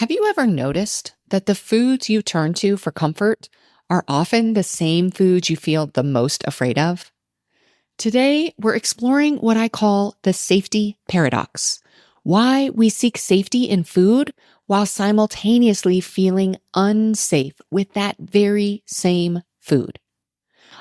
Have you ever noticed that the foods you turn to for comfort are often the same foods you feel the most afraid of? Today, we're exploring what I call the safety paradox, why we seek safety in food while simultaneously feeling unsafe with that very same food.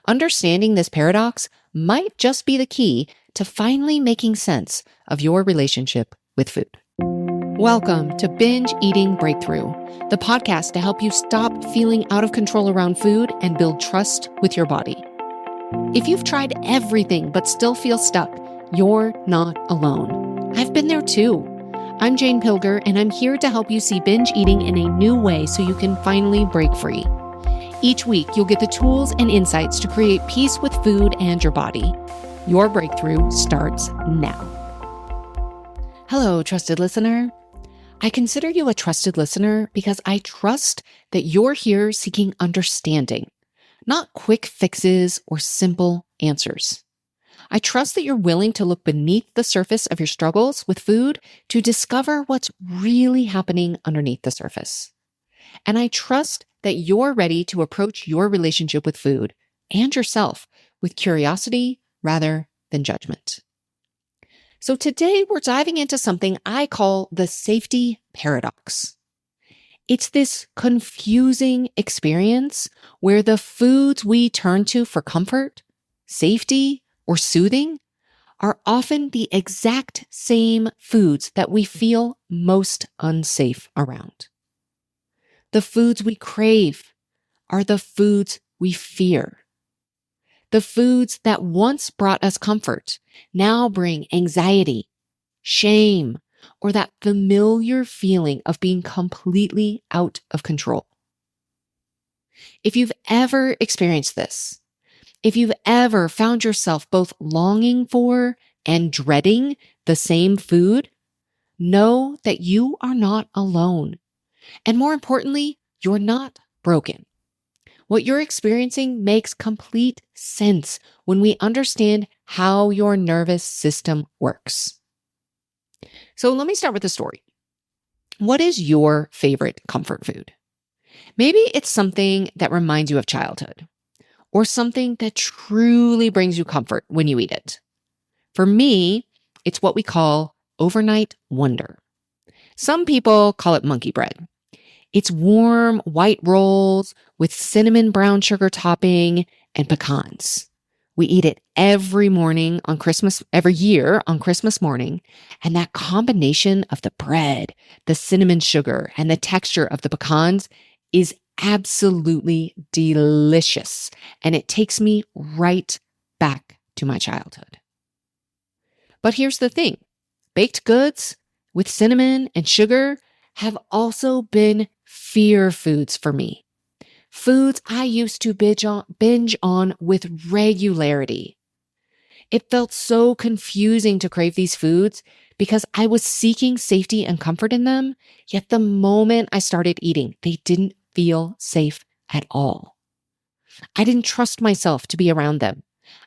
Understanding this paradox might just be the key to finally making sense of your relationship with food. Welcome to Binge Eating Breakthrough, the podcast to help you stop feeling out of control around food and build trust with your body. If you've tried everything but still feel stuck, you're not alone. I've been there too. I'm Jane Pilger, and I'm here to help you see binge eating in a new way so you can finally break free. Each week, you'll get the tools and insights to create peace with food and your body. Your breakthrough starts now. Hello, trusted listener. I consider you a trusted listener because I trust that you're here seeking understanding, not quick fixes or simple answers. I trust that you're willing to look beneath the surface of your struggles with food to discover what's really happening underneath the surface. And I trust that you're ready to approach your relationship with food and yourself with curiosity rather than judgment. So today we're diving into something I call the safety paradox. It's this confusing experience where the foods we turn to for comfort, safety, or soothing are often the exact same foods that we feel most unsafe around. The foods we crave are the foods we fear. The foods that once brought us comfort now bring anxiety, shame, or that familiar feeling of being completely out of control. If you've ever experienced this, if you've ever found yourself both longing for and dreading the same food, know that you are not alone. And more importantly, you're not broken. What you're experiencing makes complete sense when we understand how your nervous system works. So let me start with a story. What is your favorite comfort food? Maybe it's something that reminds you of childhood, or something that truly brings you comfort when you eat it. For me, it's what we call overnight wonder. Some people call it monkey bread. It's warm white rolls with cinnamon brown sugar topping and pecans. We eat it every year on Christmas morning. And that combination of the bread, the cinnamon sugar, and the texture of the pecans is absolutely delicious. And it takes me right back to my childhood. But here's the thing. Baked goods with cinnamon and sugar have also been fear foods for me. Foods I used to binge on with regularity. It felt so confusing to crave these foods because I was seeking safety and comfort in them, yet the moment I started eating, they didn't feel safe at all. I didn't trust myself to be around them.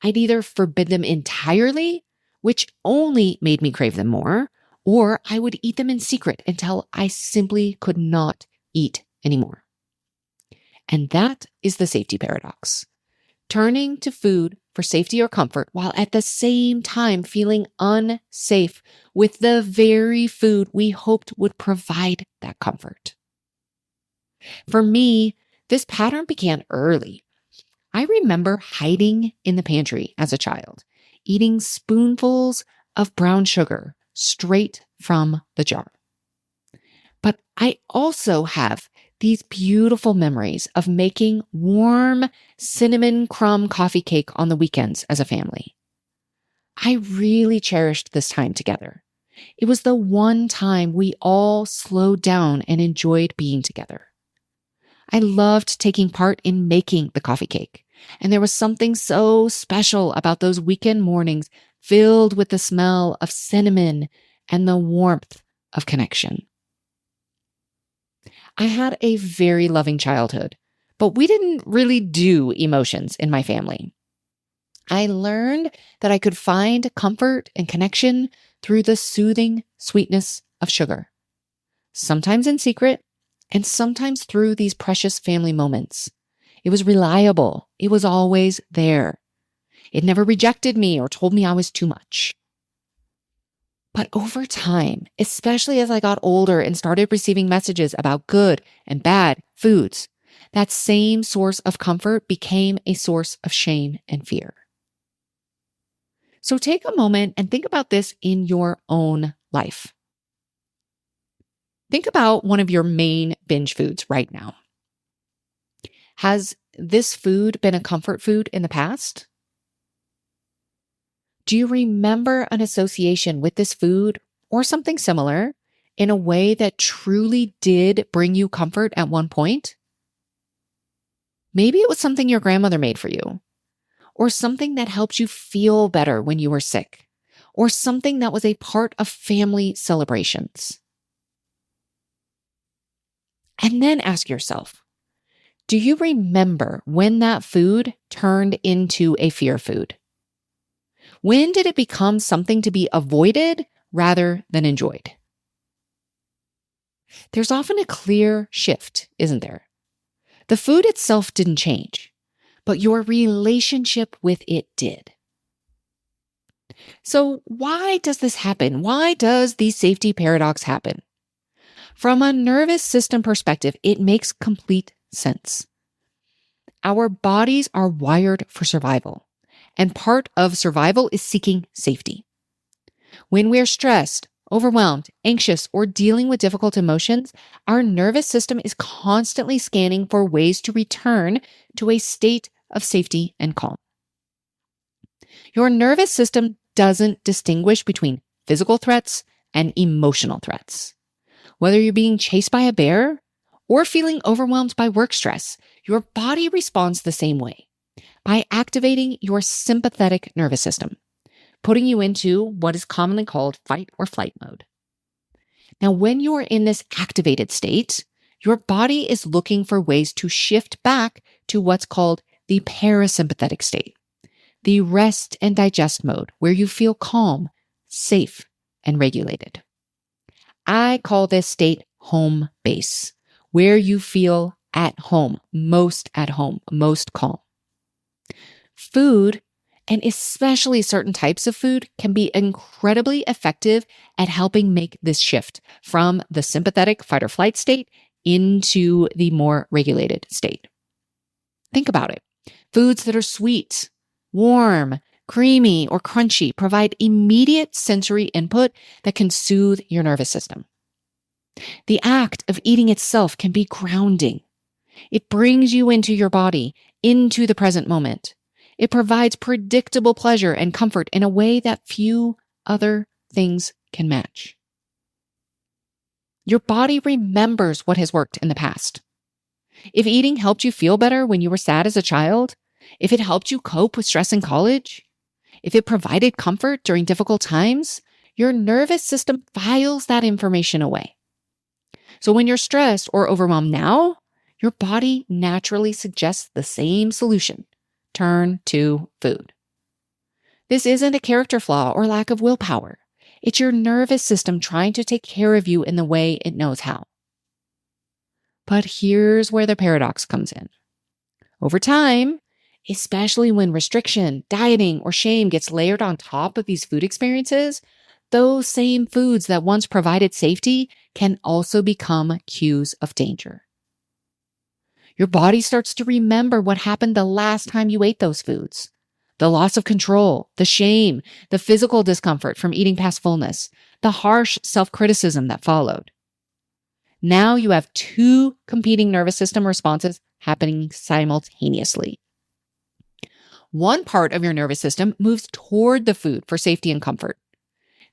I'd either forbid them entirely, which only made me crave them more, or I would eat them in secret until I simply could not eat anymore. And that is the safety paradox. Turning to food for safety or comfort while at the same time feeling unsafe with the very food we hoped would provide that comfort. For me, this pattern began early. I remember hiding in the pantry as a child, eating spoonfuls of brown sugar straight from the jar. But I also have these beautiful memories of making warm cinnamon crumb coffee cake on the weekends as a family. I really cherished this time together. It was the one time we all slowed down and enjoyed being together. I loved taking part in making the coffee cake, and there was something so special about those weekend mornings filled with the smell of cinnamon and the warmth of connection. I had a very loving childhood, but we didn't really do emotions in my family. I learned that I could find comfort and connection through the soothing sweetness of sugar. sometimes in secret, and sometimes through these precious family moments. It was reliable. It was always there. It never rejected me or told me I was too much. But over time, especially as I got older and started receiving messages about good and bad foods, that same source of comfort became a source of shame and fear. So take a moment and think about this in your own life. Think about one of your main binge foods right now. Has this food been a comfort food in the past? Do you remember an association with this food or something similar in a way that truly did bring you comfort at one point? Maybe it was something your grandmother made for you, or something that helped you feel better when you were sick, or something that was a part of family celebrations. And then ask yourself, do you remember when that food turned into a fear food? When did it become something to be avoided rather than enjoyed? There's often a clear shift, isn't there? The food itself didn't change, but your relationship with it did. So why does this happen? Why does the safety paradox happen? From a nervous system perspective, it makes complete sense. Our bodies are wired for survival, and part of survival is seeking safety. When we're stressed, overwhelmed, anxious, or dealing with difficult emotions, our nervous system is constantly scanning for ways to return to a state of safety and calm. Your nervous system doesn't distinguish between physical threats and emotional threats. Whether you're being chased by a bear or feeling overwhelmed by work stress, your body responds the same way by activating your sympathetic nervous system, putting you into what is commonly called fight or flight mode. Now, when you're in this activated state, your body is looking for ways to shift back to what's called the parasympathetic state, the rest and digest mode, where you feel calm, safe, and regulated. I call this state home base, where you feel at home, most calm. Food, and especially certain types of food, can be incredibly effective at helping make this shift from the sympathetic fight or flight state into the more regulated state. Think about it. Foods that are sweet, warm, creamy, or crunchy provide immediate sensory input that can soothe your nervous system. The act of eating itself can be grounding. It brings you into your body, into the present moment. It provides predictable pleasure and comfort in a way that few other things can match. Your body remembers what has worked in the past. If eating helped you feel better when you were sad as a child, if it helped you cope with stress in college, if it provided comfort during difficult times, your nervous system files that information away. So when you're stressed or overwhelmed now, your body naturally suggests the same solution. Turn to food. This isn't a character flaw or lack of willpower. It's your nervous system trying to take care of you in the way it knows how. But here's where the paradox comes in. Over time, especially when restriction, dieting, or shame gets layered on top of these food experiences, those same foods that once provided safety can also become cues of danger. Your body starts to remember what happened the last time you ate those foods. The loss of control, the shame, the physical discomfort from eating past fullness, the harsh self-criticism that followed. Now you have two competing nervous system responses happening simultaneously. One part of your nervous system moves toward the food for safety and comfort.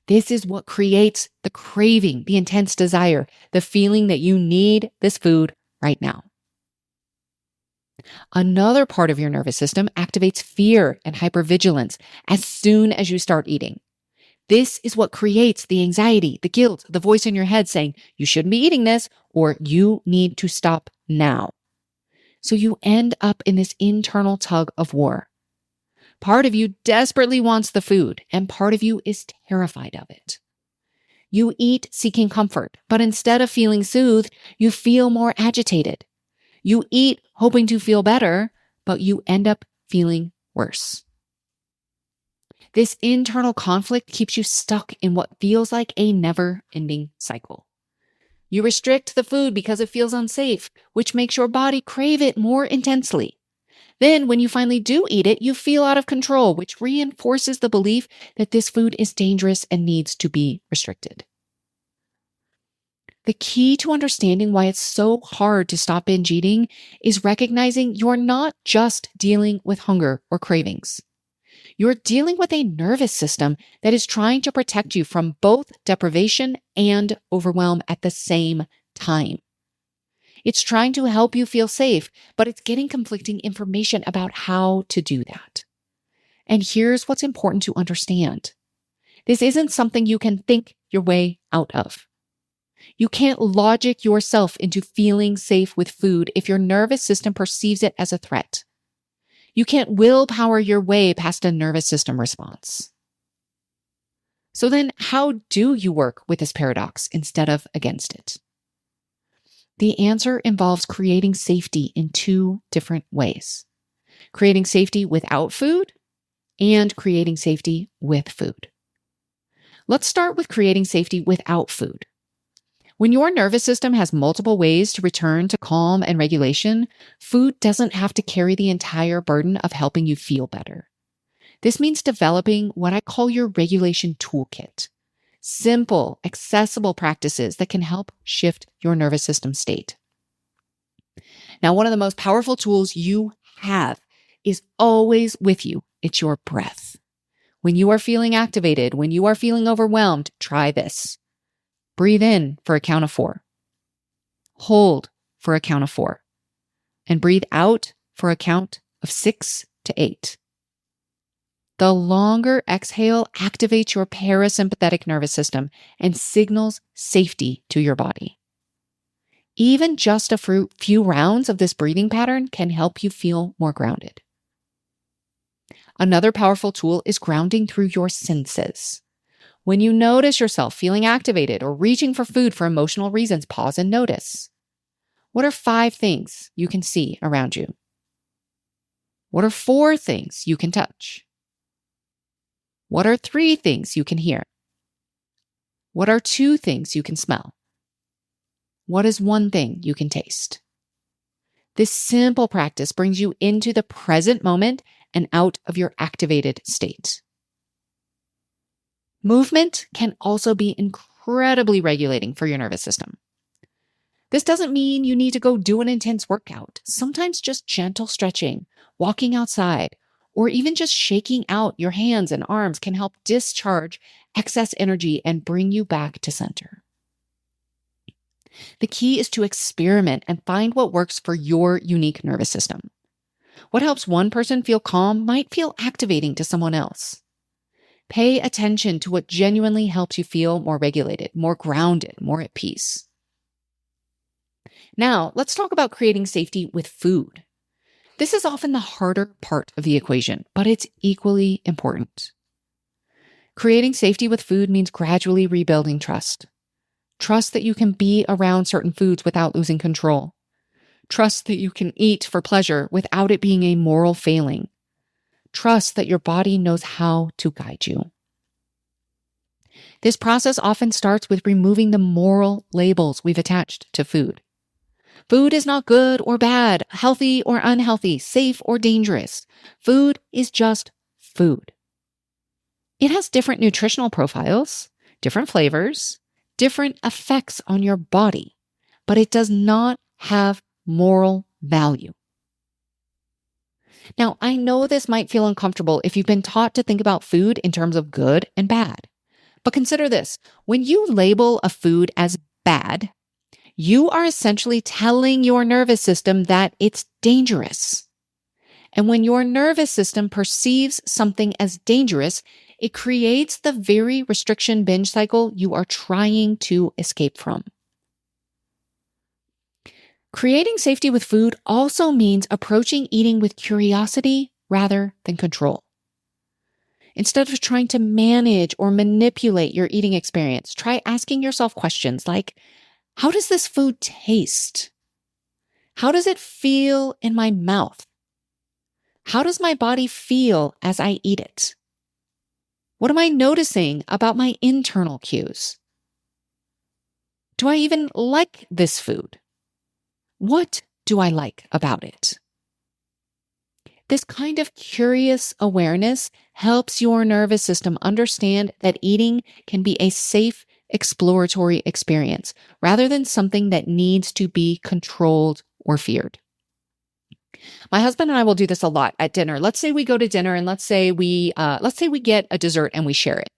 This is what creates the craving, the intense desire, the feeling that you need this food right now. Another part of your nervous system activates fear and hypervigilance as soon as you start eating. This is what creates the anxiety, the guilt, the voice in your head saying, you shouldn't be eating this, or you need to stop now. So you end up in this internal tug of war. Part of you desperately wants the food, and part of you is terrified of it. You eat seeking comfort, but instead of feeling soothed, you feel more agitated. You eat hoping to feel better, but you end up feeling worse. This internal conflict keeps you stuck in what feels like a never-ending cycle. You restrict the food because it feels unsafe, which makes your body crave it more intensely. Then, when you finally do eat it, you feel out of control, which reinforces the belief that this food is dangerous and needs to be restricted. The key to understanding why it's so hard to stop binge eating is recognizing you're not just dealing with hunger or cravings. You're dealing with a nervous system that is trying to protect you from both deprivation and overwhelm at the same time. It's trying to help you feel safe, but it's getting conflicting information about how to do that. And here's what's important to understand. This isn't something you can think your way out of. You can't logic yourself into feeling safe with food if your nervous system perceives it as a threat. You can't willpower your way past a nervous system response. So then, how do you work with this paradox instead of against it? The answer involves creating safety in two different ways. Creating safety without food and creating safety with food. Let's start with creating safety without food. When your nervous system has multiple ways to return to calm and regulation, food doesn't have to carry the entire burden of helping you feel better. This means developing what I call your regulation toolkit. Simple, accessible practices that can help shift your nervous system state. Now, one of the most powerful tools you have is always with you. It's your breath. When you are feeling activated, when you are feeling overwhelmed, try this. Breathe in for a count of 4. Hold for a count of 4. And breathe out for a count of 6 to 8. The longer exhale activates your parasympathetic nervous system and signals safety to your body. Even just a few rounds of this breathing pattern can help you feel more grounded. Another powerful tool is grounding through your senses. When you notice yourself feeling activated or reaching for food for emotional reasons, pause and notice. What are 5 things you can see around you? What are 4 things you can touch? What are 3 things you can hear? What are 2 things you can smell? What is 1 thing you can taste? This simple practice brings you into the present moment and out of your activated state. Movement can also be incredibly regulating for your nervous system. This doesn't mean you need to go do an intense workout. Sometimes just gentle stretching, walking outside, or even just shaking out your hands and arms can help discharge excess energy and bring you back to center. The key is to experiment and find what works for your unique nervous system. What helps one person feel calm might feel activating to someone else. Pay attention to what genuinely helps you feel more regulated, more grounded, more at peace. Now, let's talk about creating safety with food. This is often the harder part of the equation, but it's equally important. Creating safety with food means gradually rebuilding trust. Trust that you can be around certain foods without losing control. Trust that you can eat for pleasure without it being a moral failing. Trust that your body knows how to guide you. This process often starts with removing the moral labels we've attached to food. Food is not good or bad, healthy or unhealthy, safe or dangerous. Food is just food. It has different nutritional profiles, different flavors, different effects on your body, but it does not have moral value. Now, I know this might feel uncomfortable if you've been taught to think about food in terms of good and bad. But consider this, when you label a food as bad, you are essentially telling your nervous system that it's dangerous. And when your nervous system perceives something as dangerous, it creates the very restriction binge cycle you are trying to escape from. Creating safety with food also means approaching eating with curiosity rather than control. Instead of trying to manage or manipulate your eating experience, try asking yourself questions like, how does this food taste? How does it feel in my mouth? How does my body feel as I eat it? What am I noticing about my internal cues? Do I even like this food? What do I like about it? This kind of curious awareness helps your nervous system understand that eating can be a safe, exploratory experience rather than something that needs to be controlled or feared. My husband and I will do this a lot at dinner. Let's say we go to dinner and let's say we get a dessert and we share it.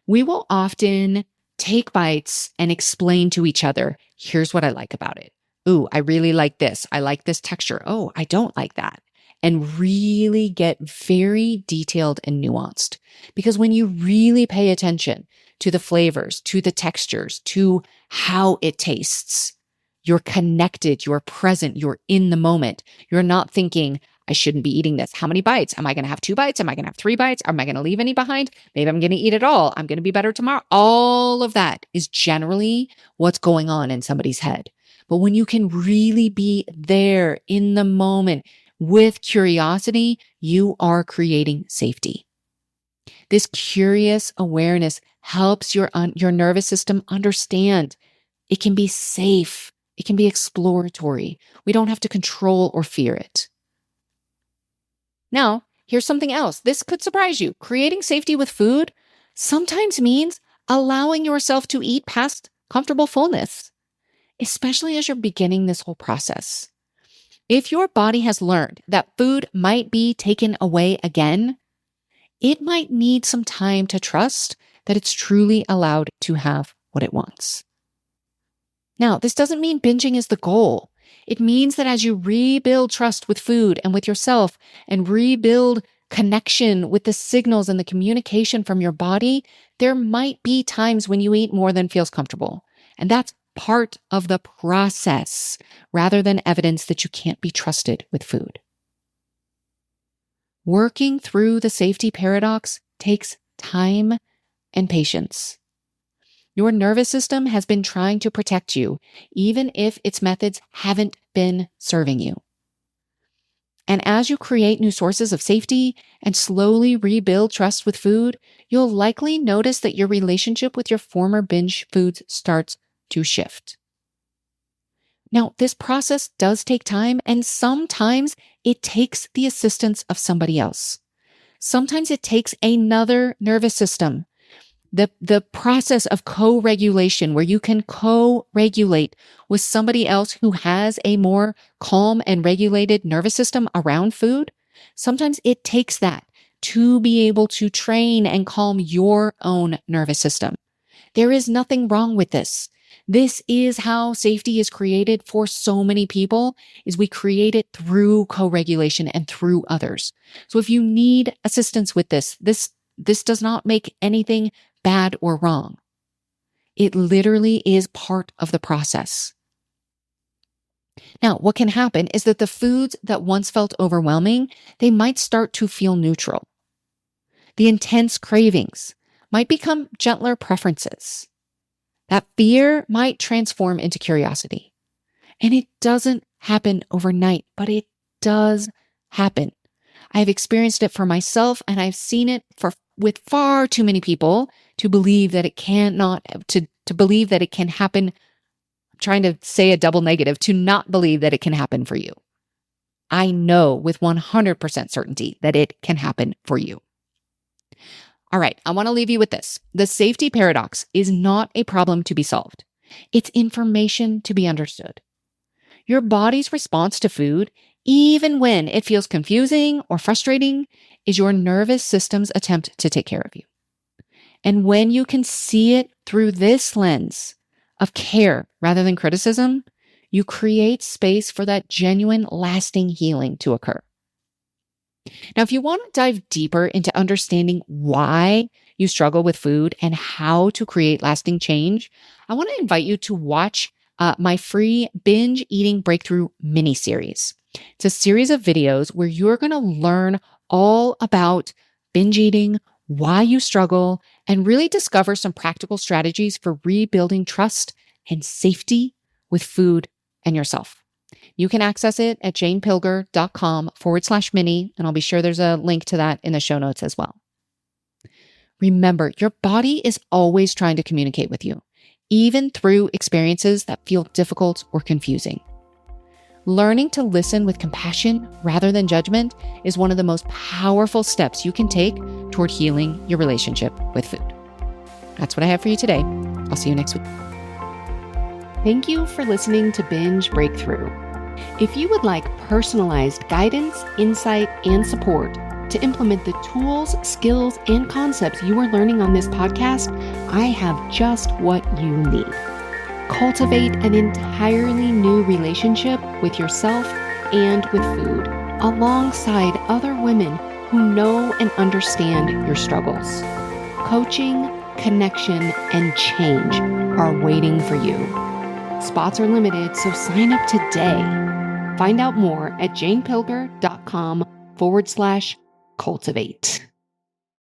We will often take bites and explain to each other, here's what I like about it. Ooh, I really like this. I like this texture. Oh, I don't like that. And really get very detailed and nuanced. Because when you really pay attention to the flavors, to the textures, to how it tastes, you're connected, you're present, you're in the moment. You're not thinking, I shouldn't be eating this. How many bites? Am I going to have 2 bites? Am I going to have 3 bites? Am I going to leave any behind? Maybe I'm going to eat it all. I'm going to be better tomorrow. All of that is generally what's going on in somebody's head. But when you can really be there in the moment with curiosity, you are creating safety. This curious awareness helps your nervous system understand it can be safe. It can be exploratory. We don't have to control or fear it. Now, here's something else. This could surprise you. Creating safety with food sometimes means allowing yourself to eat past comfortable fullness, especially as you're beginning this whole process. If your body has learned that food might be taken away again, it might need some time to trust that it's truly allowed to have what it wants. Now, this doesn't mean binging is the goal. It means that as you rebuild trust with food and with yourself and rebuild connection with the signals and the communication from your body, there might be times when you eat more than feels comfortable. And that's part of the process rather than evidence that you can't be trusted with food. Working through the safety paradox takes time and patience. Your nervous system has been trying to protect you, even if its methods haven't been serving you. And as you create new sources of safety and slowly rebuild trust with food, you'll likely notice that your relationship with your former binge foods starts to shift. Now, this process does take time, and sometimes it takes the assistance of somebody else. Sometimes it takes another nervous system. The process of co-regulation, where you can co-regulate with somebody else who has a more calm and regulated nervous system around food, sometimes it takes that to be able to train and calm your own nervous system. There is nothing wrong with this. This is how safety is created for so many people, is we create it through co-regulation and through others. So if you need assistance with this does not make anything bad or wrong. It literally is part of the process. Now, what can happen is that the foods that once felt overwhelming, they might start to feel neutral. The intense cravings might become gentler preferences. That fear might transform into curiosity. And it doesn't happen overnight, but it does happen. I've experienced it for myself, and I've seen it with far too many people to believe that it to believe that it can happen. I'm trying to say a double negative, to not believe that it can happen for you. I know with 100% certainty that it can happen for you. All right, I want to leave you with this. The safety paradox is not a problem to be solved. It's information to be understood. Your body's response to food, even when it feels confusing or frustrating, is your nervous system's attempt to take care of you. And when you can see it through this lens of care rather than criticism, you create space for that genuine, lasting healing to occur. Now, if you want to dive deeper into understanding why you struggle with food and how to create lasting change, I want to invite you to watch my free Binge Eating Breakthrough mini-series. It's a series of videos where you're going to learn all about binge eating, why you struggle, and really discover some practical strategies for rebuilding trust and safety with food and yourself. You can access it at janepilger.com/mini, and I'll be sure there's a link to that in the show notes as well. Remember, your body is always trying to communicate with you, even through experiences that feel difficult or confusing. Learning to listen with compassion rather than judgment is one of the most powerful steps you can take toward healing your relationship with food. That's what I have for you today. I'll see you next week. Thank you for listening to Binge Breakthrough. If you would like personalized guidance, insight, and support to implement the tools, skills, and concepts you are learning on this podcast, I have just what you need. Cultivate an entirely new relationship with yourself and with food, alongside other women who know and understand your struggles. Coaching, connection, and change are waiting for you. Spots are limited, so sign up today. Find out more at janepilger.com/cultivate.